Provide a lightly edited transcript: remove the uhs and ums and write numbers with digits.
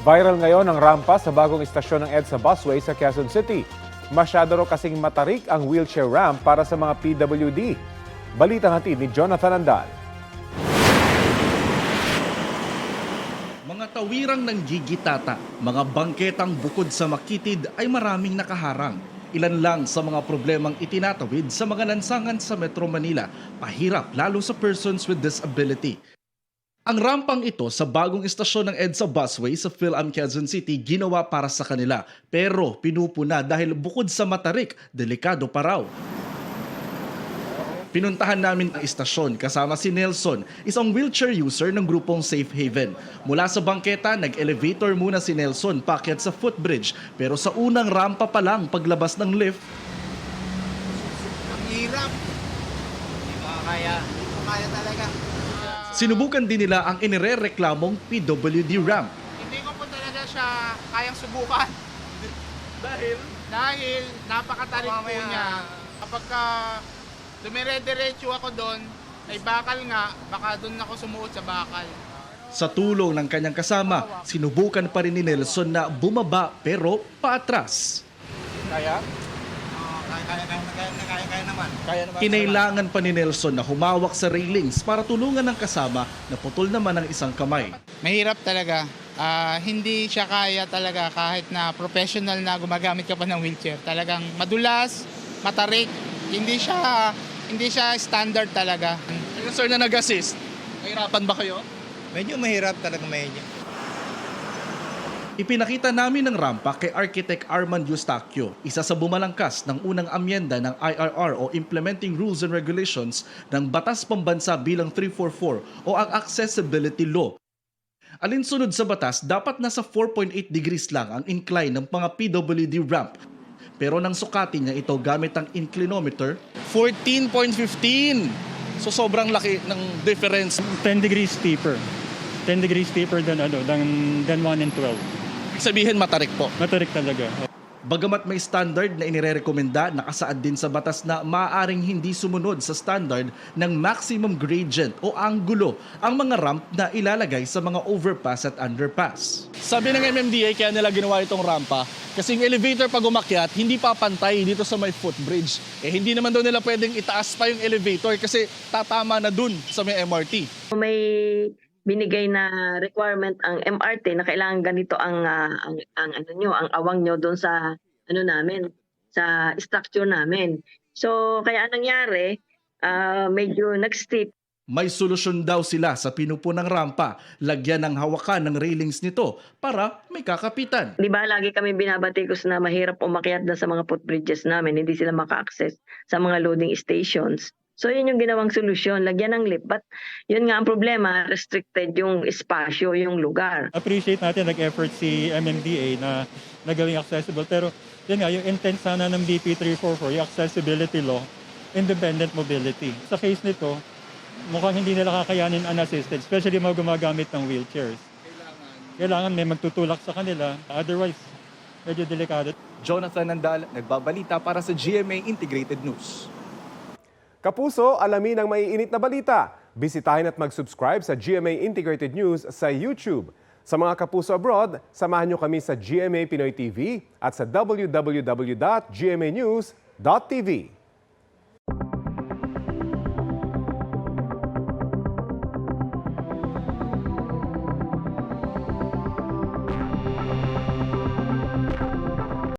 Viral ngayon ang rampa sa bagong istasyon ng EDSA Busway sa Quezon City. Masyado raw kasing matarik ang wheelchair ramp para sa mga PWD. Balitang hatid ni Jonathan Andal. Mga tawirang ng gigitata, mga bangketang bukod sa makitid ay maraming nakaharang. Ilan lang sa mga problemang itinatawid sa mga lansangan sa Metro Manila, pahirap lalo sa persons with disability. Ang rampang ito sa bagong istasyon ng EDSA Busway sa PhilAm Quezon City ginawa para sa kanila, pero pinupuna dahil bukod sa matarik, delikado pa raw. Pinuntahan namin ang istasyon kasama si Nelson, isang wheelchair user ng grupong Safe Haven. Mula sa bangketa, nag-elevator muna si Nelson paakyat sa footbridge, pero sa unang rampa pa lang paglabas ng lift, Ang hirap. Hindi ko kaya. Hindi ko kaya talaga. sinubukan din nila ang inirereklamong PWD ramp. Hindi ko po talaga siya kayang subukan. Dahil napakatarik po niya. Kapag dumire-diretso ako doon, ay bakal nga, baka doon ako sumuot sa bakal. Sa tulong ng kanyang kasama, sinubukan pa rin ni Nelson na bumaba pero paatras. Kaya? Kaya naman. Kinailangan pa ni Nelson na humawak sa railings para tulungan ng kasama na putol naman ang isang kamay. Mahirap talaga. Hindi siya kaya talaga kahit na professional na gumagamit ka pa ng wheelchair. Talagang madulas, matarik, hindi siya standard talaga. Yung sir na nag-assist, nahirapan ba kayo? Medyo mahirap talaga medyo. Ipinakita namin ng rampa kay Architect Armand Eustaquio, isa sa bumalangkas ng unang amyenda ng IRR o Implementing Rules and Regulations ng Batas Pambansa bilang 344 o ang Accessibility Law. Alinsunod sa batas, dapat nasa 4.8 degrees lang ang incline ng mga PWD ramp. Pero nang sukatin niya ito gamit ang inclinometer, 14.15! So sobrang laki ng difference. 10 degrees steeper. 10 degrees steeper than 1 and 12. Sabihin matarik po. Matarik talaga. Bagamat may standard na inirekomenda, nakasaad din sa batas na maaaring hindi sumunod sa standard ng maximum gradient o anggulo ang mga ramp na ilalagay sa mga overpass at underpass. Sabi ng MMDA kaya nila ginawa itong rampa kasi yung elevator pag umakyat hindi papantay dito sa may footbridge. Hindi naman daw nila pwedeng itaas pa yung elevator kasi tatama na dun sa may MRT. May binigay na requirement ang MRT na kailangan ganito ang awang nyo doon sa namin, sa structure namin. So kaya anong nangyari, medyo nag-steep. May solusyon daw sila sa pinupunang rampa, lagyan ng hawakan ng railings nito para may kakapitan. Di ba lagi kami binabatikos na mahirap umakyat na sa mga footbridges namin, hindi sila maka-access sa mga loading stations. So yun yung ginawang solusyon, lagyan ng lift. But yun nga ang problema, restricted yung espasyo, yung lugar. Appreciate natin nag-effort si MMDA na nagawing accessible. Pero yun nga, yung intent sana ng BP 344, yung accessibility law, independent mobility. Sa case nito, mukhang hindi nila kakayanin unassisted, especially mga gumagamit ng wheelchairs. Kailangan may magtutulak sa kanila, otherwise medyo delikado. Jonathan Andal, nagbabalita para sa GMA Integrated News. Kapuso, alamin ang maiinit na balita. Bisitahin at mag-subscribe sa GMA Integrated News sa YouTube. Sa mga kapuso abroad, samahan nyo kami sa GMA Pinoy TV at sa www.gmanews.tv.